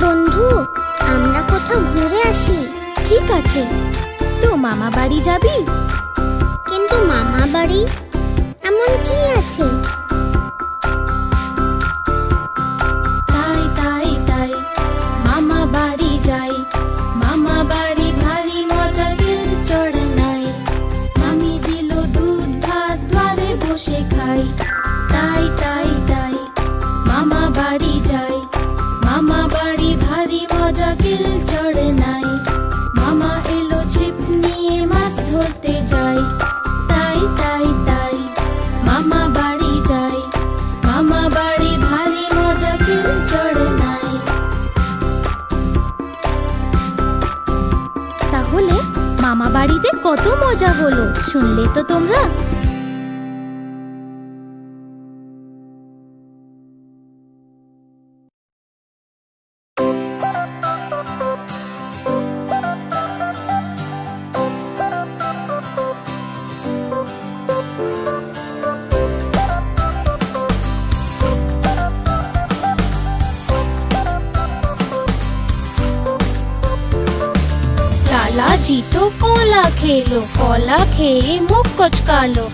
বন্ধু, আমরা কোথাও ঘুরে আসি। ঠিক আছে, তো মামা বাড়ি যাবি? কিন্তু মামা বাড়ি এমন কি আছে? তাই তাই তাই মামা বাড়ি যাই। মামা বাড়ি ভারী মজা, দিল চড়ে নাই। মামি দিল দুধ ভাত, দ্বারে বসে খাই। তাই তাই তাই মামা বাড়ি যাই। মামা বাড়ি ভারী মজা, দিল চড়ে নাই। মামা এলো ছিপ নিয়ে, মাছ ধরতে যাই। তাই তাই তাই মামা বাড়ি যাই। মামা বাড়ি ভারী মজা, দিল চড়ে নাই। তাহলে মামা বাড়িতে কত মজা হলো, শুনলে তো তোমরা? लाला जी तो कोला खेलो, कोला खेए मुख कुचका लो।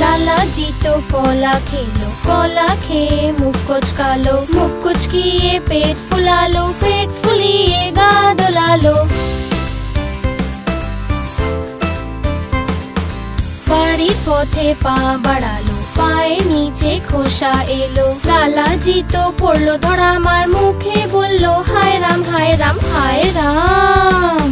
लाला जी तो कोला खेलो, कोला खेए मुख कुचका लो। मुख कुचकिए पेट फुला लो, पेट फुलिएगा दुला लो। बाड़ी पोथे पा बढ़ा लो, पाए नीचे खोसा एलो। लाला जी तो पड़लो धड़ा मार, मुखे बोलो हाय राम हाय राम हाय राम।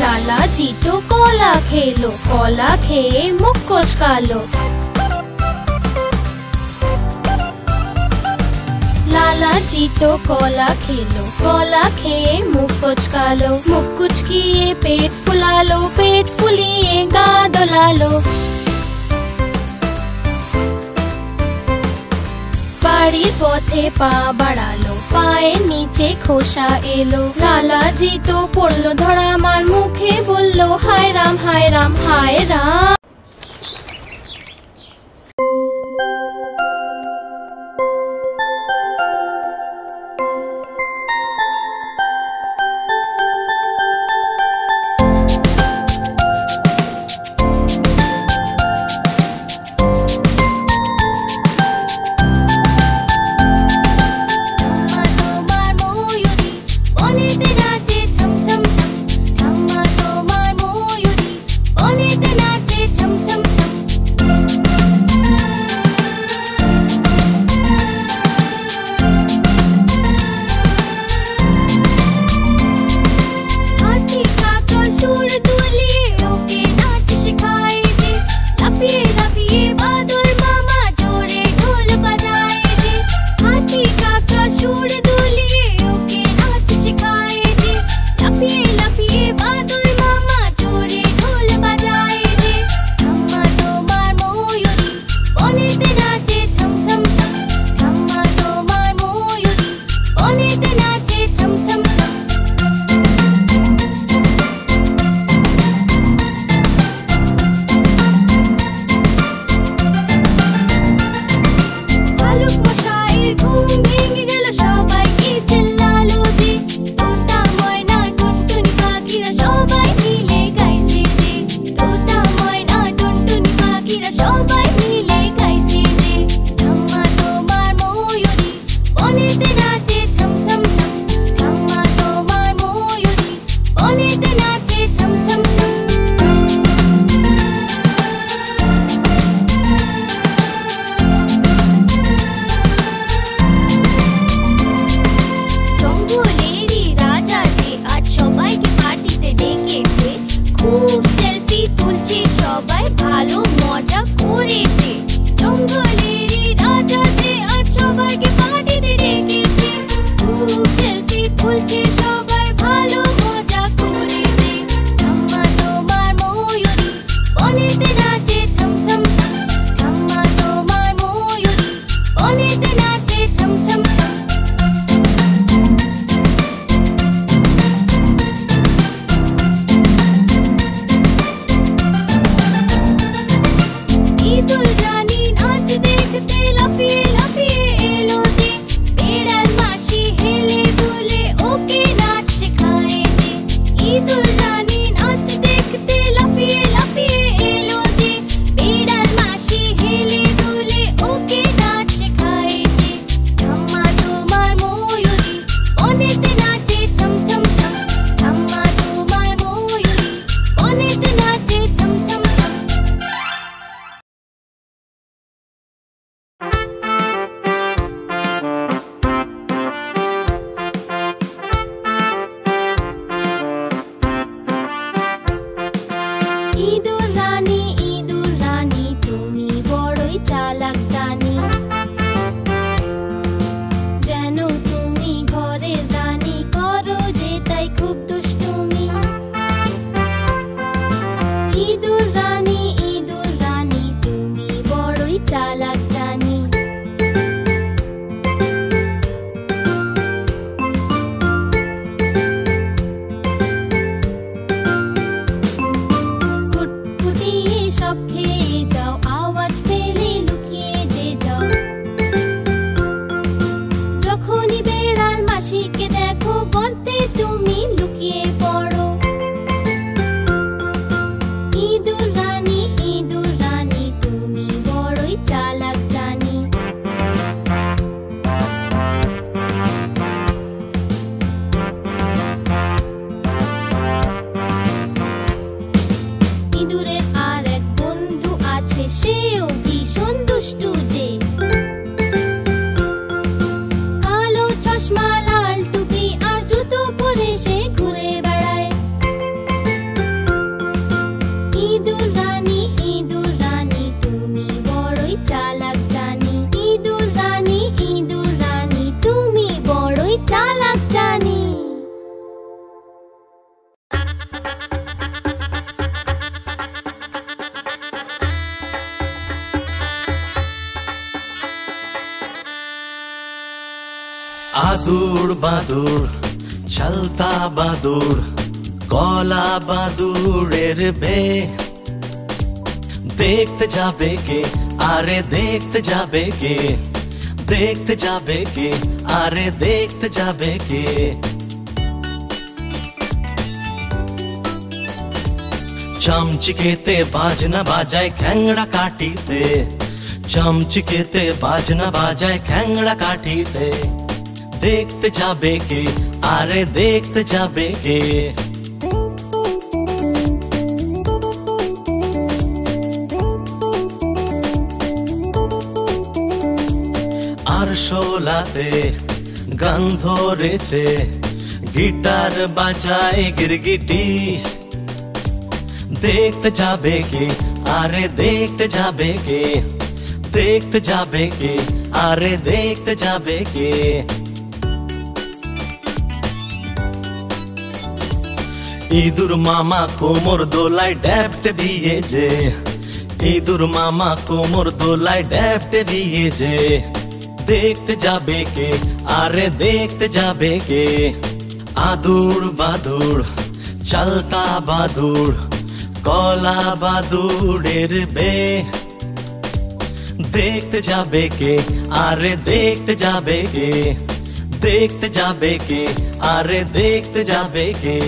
लाला जी तो कोला खेलो, कोला खेए मुख कुचका लो। लाला जी तो कोला खेलो, कोला खेए मुख कुचका लो। मुख कुचकिए पेट फुला लो, पेट फुलिएगा दुला लो। बाड़ी पोथे पा बढ़ा लो, पाए नीचे खोसा एलो। लाला जी तो पड़लो धड़ा मार, मुखे बोलो हाय राम हाय राम हाय राम। Nache ইঁদুর রানী তুমি বড়ই চালাক জানি। যেন তুমি ঘরের রানী, করো যে তাই খুব দুষ্টুমি। ইঁদুর রানী তুমি বড়ই চালাক জানি। কুটকুটিয়ে সব খেয়ে যাও, আওয়াজ পেলে লুকিয়ে যে যাও। যখনই বেড়াল মাসিকে দেখো, গর্তে তুমি লুকিয়ে পড়ো। ইঁদুর রানী তুমি বড়ই চালাক জানি। ইঁদুরের আর এক বন্ধু আছে, সেও ভীষণ দুষ্টু যে। কালো চশমা, লাল টুপি আর জুতো পরে সে ঘুরে বেড়ায়। ইঁদুর রানী তুমি বড়ই চালাক জানি। ইঁদুর রানী তুমি বড়ই চালাক জানি। आदूर बादूर चलता बादूर, गला बादूरेर बे। देखते जाबे के आरे देखते जाबे के, देखते जाबे के आरे देखते जाबे के। चमचिकेते बाजना बाजाए ख्यांगड़ा काटीते, चमचिकेते बाजना बाजाए ख्यांगड़ा काटीते। देखते जाबे के आरे देखते जाबे के। আর শোলাতে গান ধরেছে, গিটার বাজায় গিরগিটি। देखते जाबे के आरे देखते जाबे के, देखते जाबे के आरे देखते जाबे के। ইঁদুর মামা কোমর দোলায় ড্যাপটে দিয়েছে, ইঁদুর মামা কোমর দোলায় ড্যাপটে দিয়েছে। দেখতে যাবে কে আরে দেখতে যাবে কে। আদুর বাদুর চলতা বাদুর, কলা বাদুরের বে। দেখতে যাবে কে আরে দেখতে যাবে কে, দেখতে যাবে কে আরে দেখতে যাবে কে।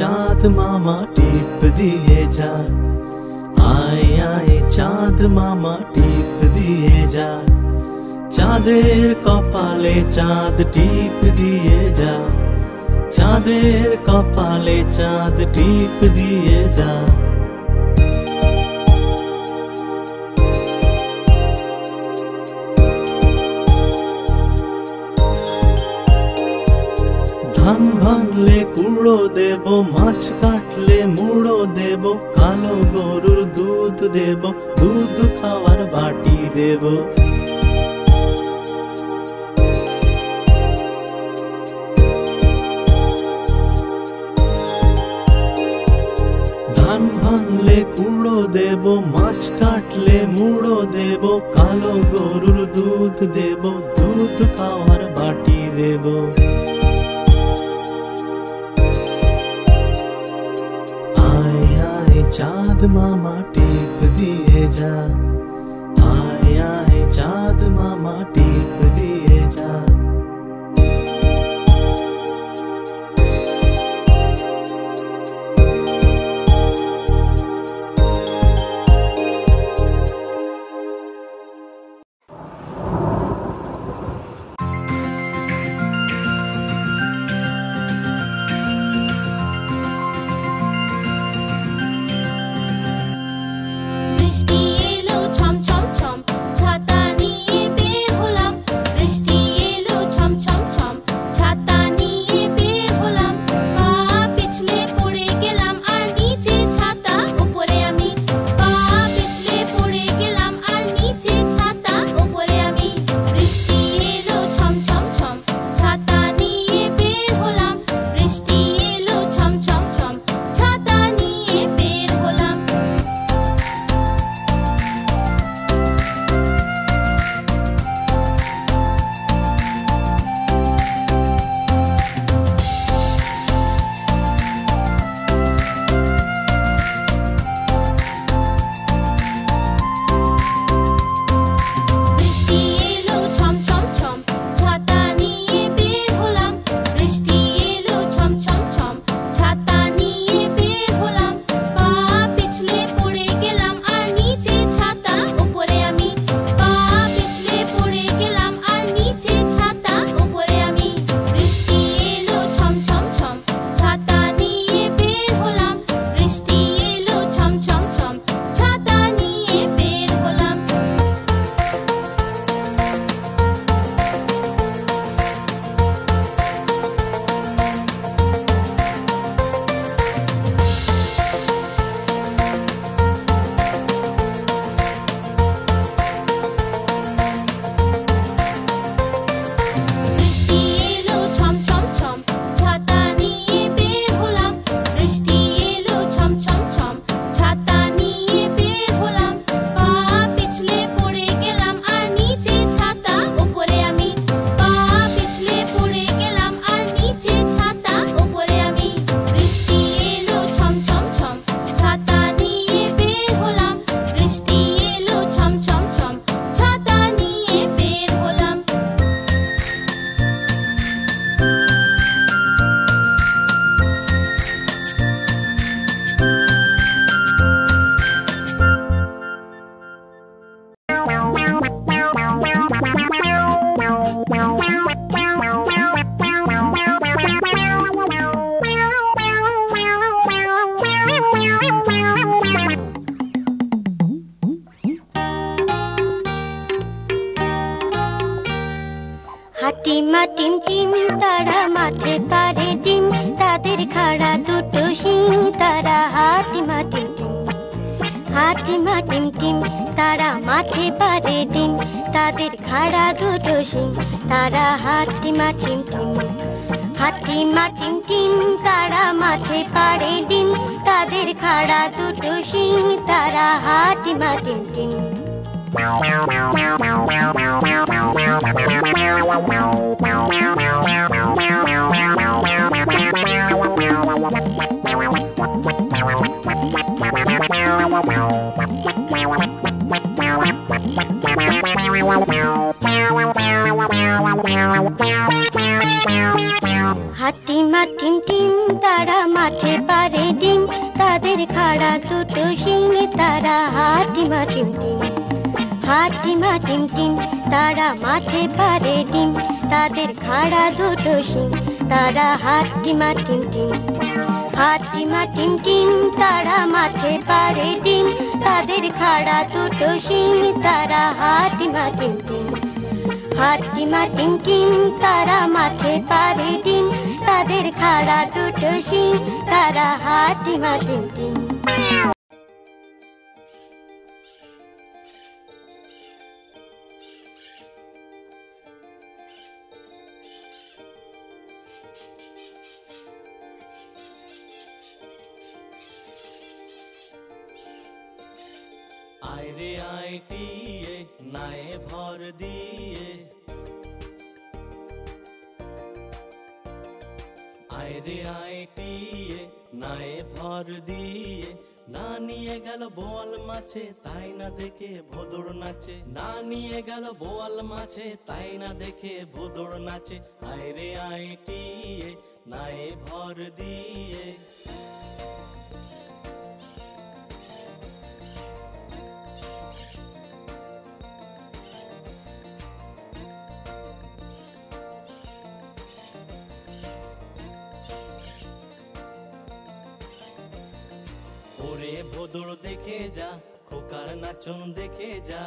चाँद मामा टीप दिए जा, आए आए चाँद मामा टीप दिए जा। चाँदेर कपाले चाँद टीप दिए जा, चाँदेर कपाले चाँद टीप दिए जा। ধান ভাঙলে কুড়ো দেব, মাছ কাটলে মুড়ো দেব, কালো গরুর দুধ দেব, দুধ খাওয়ার বাটি দেব। ধান ভাঙলে কুড়ো দেব, মাছ কাটলে মুড়ো দেব, কালো গরুর দুধ দেব, দুধ খাওয়ার বাটি দেব। चाँद मामा टीप दिए जा, आए आए चाँद मामा टीप दिए जा। টিম টিম তারা মাঠে পারে ডিম, তাদের খাড়া দুটো শিং, তারা হাটিমা টিম টিম। হাটিমা টিম টিম তারা মাঠে পারে ডিম, তাদের খাড়া দুটো শিং, তারা হাটিমা টিম টিম। হাটিমা টিম টিম তারা মাঠে পারে ডিম, তাদের খাড়া দুটো শিং, তারা হাটিমা টিম টিম। হাটিমা টিম টিম তারা মাঠে পারে ডিম, তাদের খাড়া দুটো শিং, তারা হাটিমা টিম টিম। হাটিমা টিম টিম তারা মাঠে পারে ডিম, তাদের খাড়া দুটো শিং, তারা হাটিমা টিম টিম। হাটিমা টিম টিম তারা মাঠে পারে ডিম, তাদের খাড়া দুটো শিং, তারা হাটিমা টিম টিম। হাটিমা টিম টিম তারা মাঠে পারে ডিম, তাদের খাড়া দুটো শিং, তারা হাটিমা টিম টিম। আয় রে আয় টিয়ে নায়ে ভর দিয়ে, আয় রে আয় টিয়ে নায়ে ভর দিয়ে, না নিয়ে গেল বোয়াল মাছে তাই না দেখে ভোদর নাচে, না নিয়ে গেল বোয়াল মাছে তাই না দেখে ভোদর নাচে। আয় রে আয় টিয়ে নায়ে ভর দিয়ে। ওরে ভোদর দেখে যা, খোকার নাচন দেখে যা,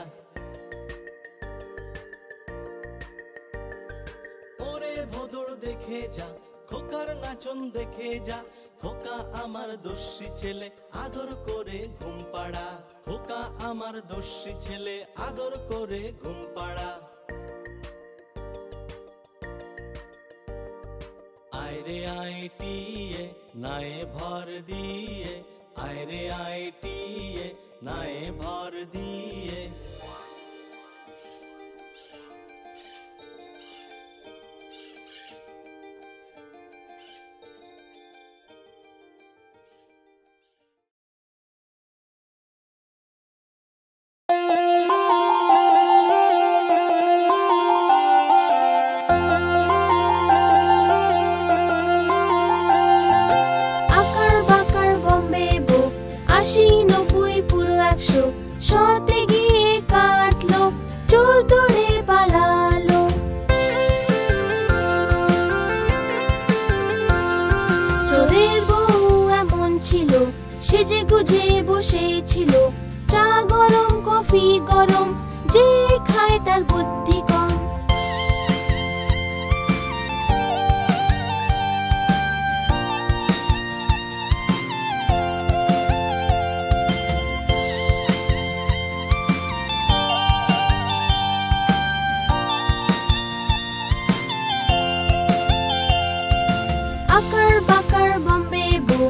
ওরে ভোদর দেখে যা, খোকার নাচন দেখে যা। খোকা আমার দস্যি ছেলে আদর করে ঘুম পাড়া, খোকা আমার দস্যি ছেলে আদর করে ঘুম পাড়া। আয় রে আয় টিয়ে নায়ে ভর দিয়ে, আয় রে আয় টিয়ে নায়ে ভর দিয়ে। শতে গিয়ে কাটলো, চোর দৌড়ে পালালো। চোরের বউ এমন ছিল, সেজে গুজে বসেছিল, চা গরম কফি গরম, যে খায় তার বুদ্ধি কম। আকার বাকার বম্বে বো,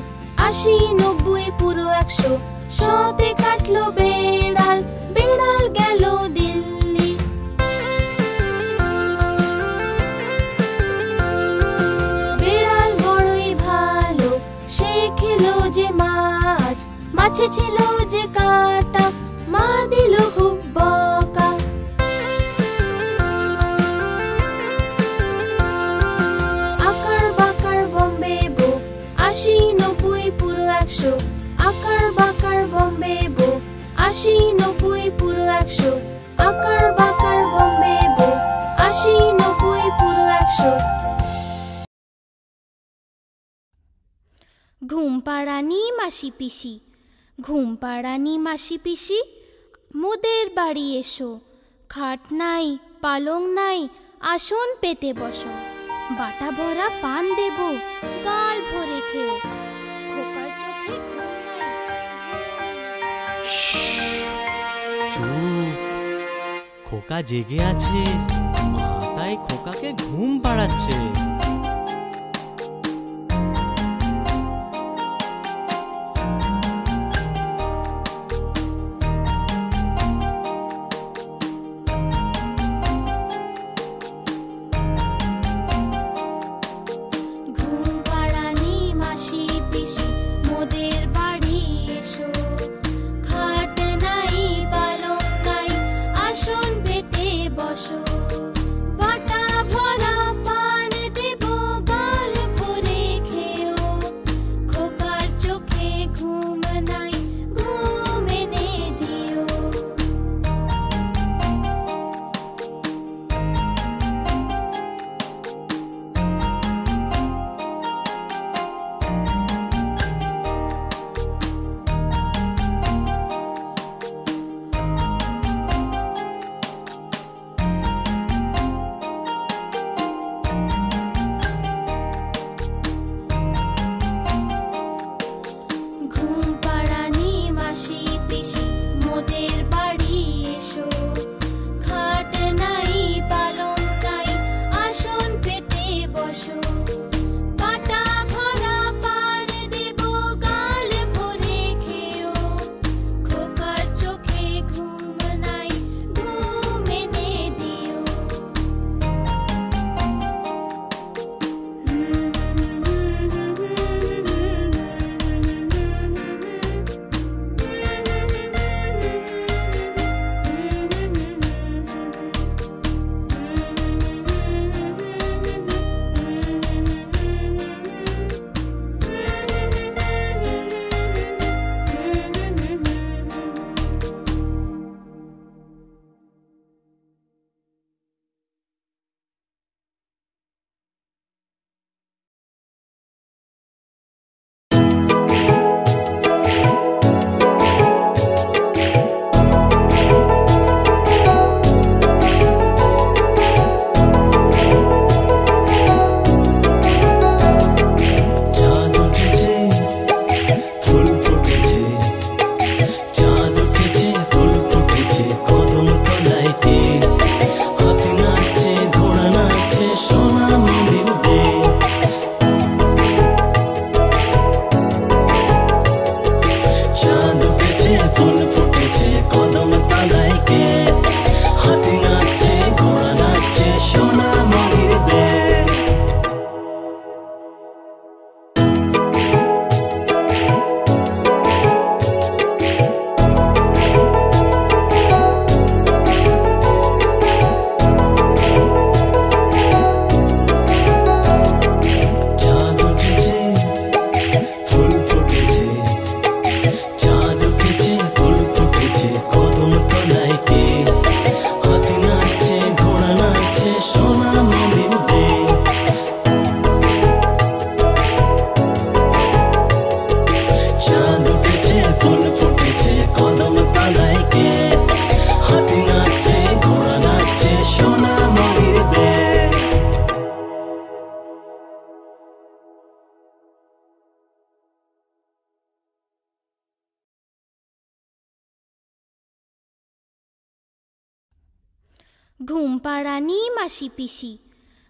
৮০ ৯০ পুরো ১০০, শতে কাটলো বেড়াল, বেড়াল গেল দিল্লি। বেড়াল বড়ই ভালো, সে খেলো যে মাছ, মাছে ছিল যে কাঁটা, মা দিল খুব বকা। আকার বাকার বম্বে বো, ৮০ ৯০ পুরো ১০০, আকার বাকার বম্বে বো, ৮০ ৯০ পুরো ১০০, আকার বাকার বম্বে বো, ৮০ ৯০ পুরো ১০০। ঘুম পাড়ানি মাসি পিসি, ঘুম পাড়ানি মাসি পিসি, মোদের বাড়ি এসো। খাট নাই পালং নাই, আসন পেতে বসো, বাটা ভরা পান দেব, গাল ভরে খেও, খোকার চোখে ঘুম নাই। চুপ, খোকা জেগে আছে, মা তাই খোকাকে ঘুম পাড়াচ্ছে। ঘুম পাড়ানি মাসি পিসি,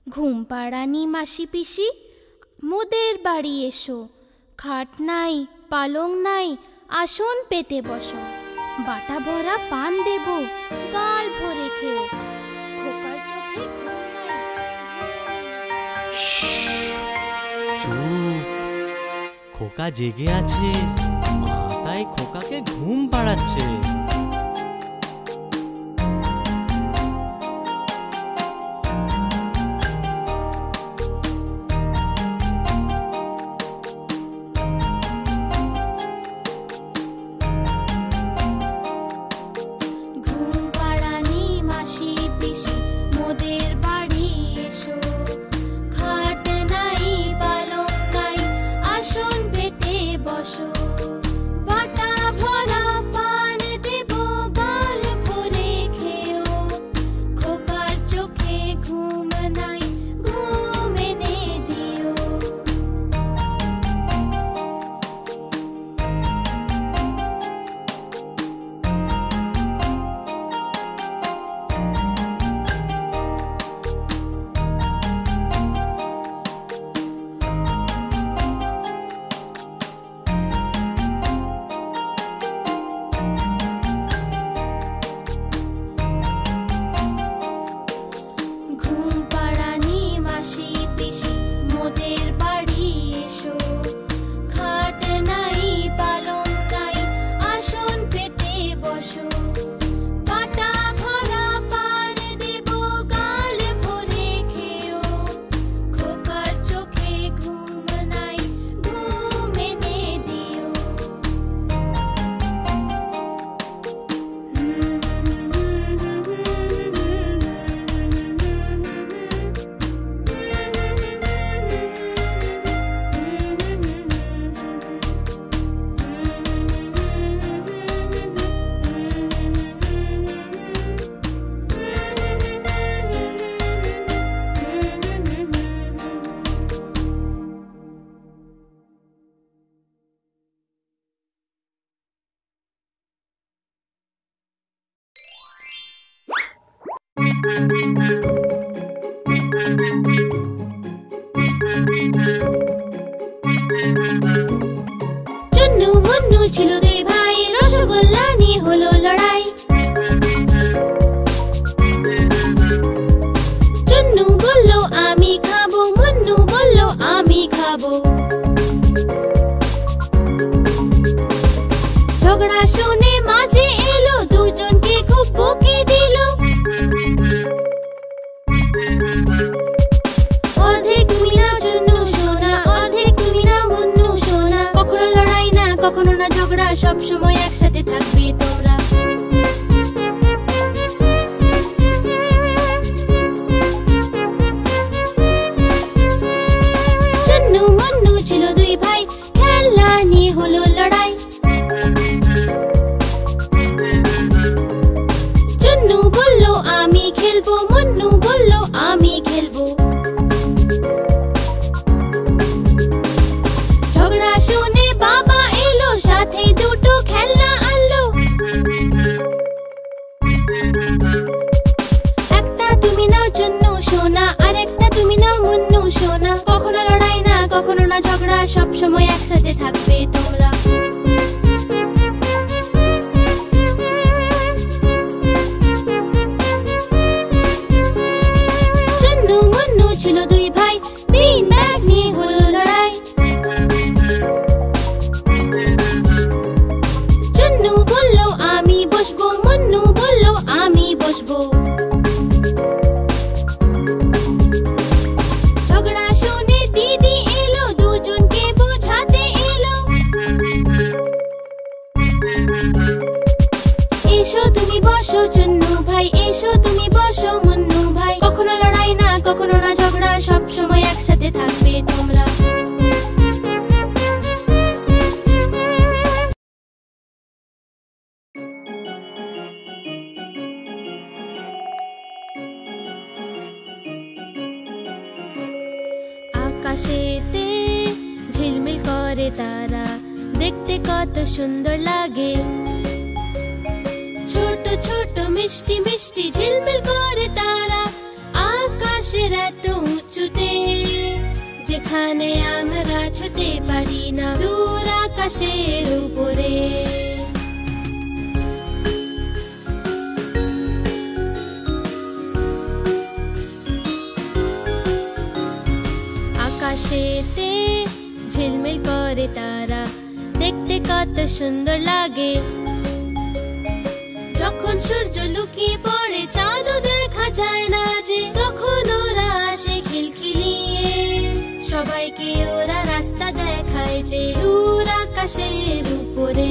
ঘুম পাড়ানি মাসি পিসি, মোদের বাড়ি এসো, খাট নাই পালং নাই, আসন পেতে বসো, বাটা ভরা পান দেব, গাল ভরে খেও, খোকার চোখে ঘুম নাই। চুপ, খোকা জেগে আছে, মা তাই খোকাকে ঘুম পাড়াচ্ছে। বাটা ভরা পান দেব, চুন্নু মুন্নু ছিল দুই ভাই, রসগোল্লা নিয়ে হলো লড়াই। চুন্নু বলল আমি খাবো, মুন্নু বলল আমি খাবো। ঝগড়া শুনে মাঝে এলো, দুজনকে খুব বকে দিল। অর্ধেক তুমি নাও চুন্নু সোনা, অর্ধেক তুমি নাও মুন্নু সোনা। কখনো লড়াই না, কখনো না ঝগড়া, সব সময় একসাথে থাকবে তোমরা। চুন্নু মুন্নু ছিল দুই ভাই, খেলনা নিয়ে হলো লড়াই। চুন্নু বলল আমি খেলবো, মুন্নু বলল আমি খেলবো। ঝগড়া শুনে বাবা এলো, সাথে দুটো খেলনা আনলো। একটা তুমি নাও চুন্নু সোনা, আর একটা তুমি নাও মুন্নু সোনা। কখনো লড়াই না, কখনো না ঝগড়া, সব সময় একসাথে থাকবে তোমরা। চুন্নু মুন্নু ছিল দুই ভাই, বিন ব্যাগ নিয়ে হলো লড়াই। চুন্নু বলল আমি বসবো, মুন্নু বলল আমি বসবো। ঝগড়া শুনে দিদি এলো, দুজনকে বোঝাতে এলো। এসো তুমি বসো চুন্নু ভাই, এসো তুমি বসো মুন্নু ভাই। কখনো লড়াই না, কখনো না ঝগড়া, সব সময় একসাথে থাকবে তোমরা। আকাশেতে ঝিলমিল করে তারা, দেখতে কত সুন্দর লাগে। ছোট ছোট মিষ্টি মিষ্টি ঝিলমিল করে তারা, আকাশের এত উঁচুতে, যেখানে আমরা ছুতে পারি না, দূর আকাশের উপরে। আকাশেতে ঝিলমিল করে তারা, দেখতে কত সুন্দর লাগে। যখন সূর্য লুকিয়ে পড়ে, চাঁদও দেখা যায় না যে, তখন ওরা আসে খিলখিলিয়ে। সবাইকে ওরা রাস্তা দেখায় যে, দূর আকাশের উপরে।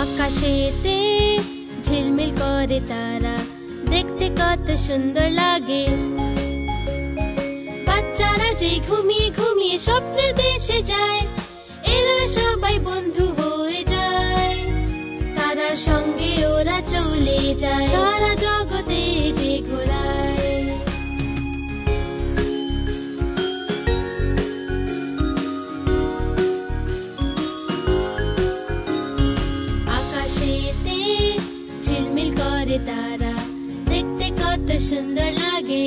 আকাশেতে ঝিলমিল করে তারা, দেখতে কত সুন্দর লাগে। বাচ্চারা যে ঘুমিয়ে ঘুমিয়ে স্বপ্নের দেশে যায়, এরা সবাই বন্ধু হয়ে যায়। তারার সঙ্গে ওরা চলে যায়, সারা জগতে যে ঘোরায়। আকাশেতে ঝিলমিল করে তারা, দেখতে কত সুন্দর লাগে।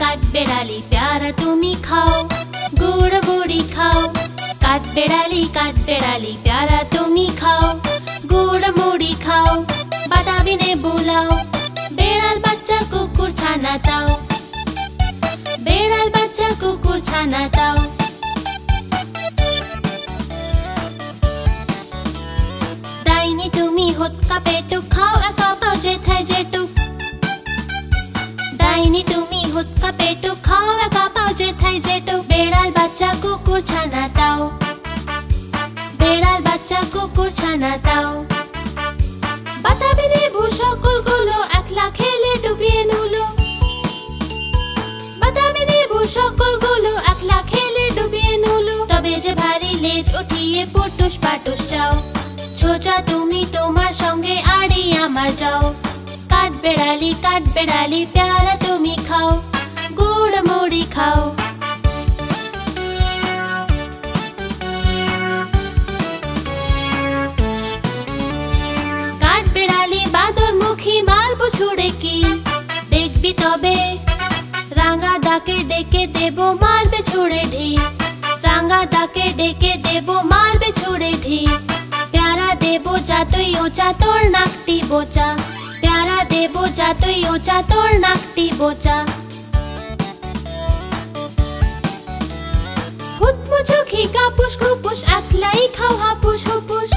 काठबेड़ाली प्यारा तुम्ही खाओ, गुड़ गुड़ी खाओ। काठबेड़ाली प्यारा तुम्ही खाओ, गुड़ मुड़ी खाओ। बादामी ने बुलाओ, बेड़ाल बच्चा कुकुर छाना ताओ, बेड़ाल बच्चा कुकुर छाना ताओ। डाइनी तुम्ही होत का पेटुक खाओ, एका पाओ जेठाय जेटुक। डाइनी तुम्ही होत का पेटुक खाओ, एका पाओ যেথায় যেটু বেড়াল বাচ্চা কুকুর ছানা তাও বেড়াল বাচ্চা কুকুর ছানা তাও বাতাবি লেবু সকলগুলো একলা খেলে ডুবিয়ে নুলো বাতাবি লেবু সকলগুলো একলা খেলে ডুবিয়ে নুলো তবে যে ভারী লেজ উঠিয়ে পুটুস পাটুস যাও ছোচা তুমি তোমার সঙ্গে আড়ি আমার যাও কাঠ বেড়ালি প্যারা তুমি খাও গুড় মুড়ি খাও কাঠ বেড়ালি বাদর মুখী মারবো ছুড়ে কি দেখবি তবে রাঙা দাকে ডেকে দেব মারবে ছুড়ে ঢি রাঙা দাকে ডেকে দেব মারবে ছুড়ে ঢি প্যারা দেব যাতই ওচা তোর নাকটি বোচা প্যারা দেব যাতই ওচা তোর নাকটি বোচা হুতমুচুখি কাপুস খুপুস একলাই খাও হাপুস হুপুস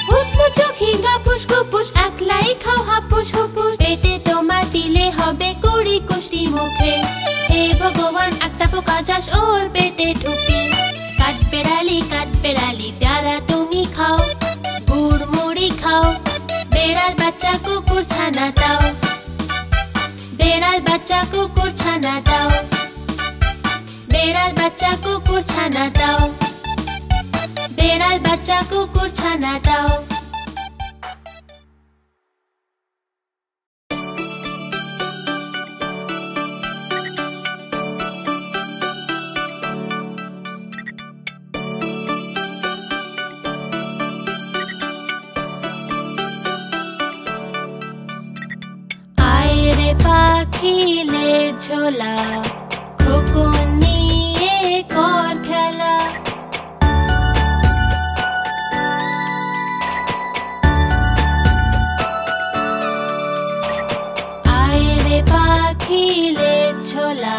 হুতমুচুখি কাপুস খুপুস একলাই খাও হাপুস হুপুস পেটে তোমার দিলে হবে কুড়ি কুষ্টি মুখে হে ভগবান একটা পোকা চাষ ওর পেটে ঢুকে কাঠ বেড়ালি প্যারা তুমি খাও গুড় মুড়ি খাও বেড়াল বাচ্চা কুকুর ছানা দাও বেড়াল বাচ্চা কুকুর ছানা দাও বেড়াল বাচ্চা কুকুর ছানা দাও বেড়াল বাচ্চা কুকুর ছানা দাও পাখিলে ঝোলা খোকন নিয়ে কর খেলা আয় রে পাখিলে ঝোলা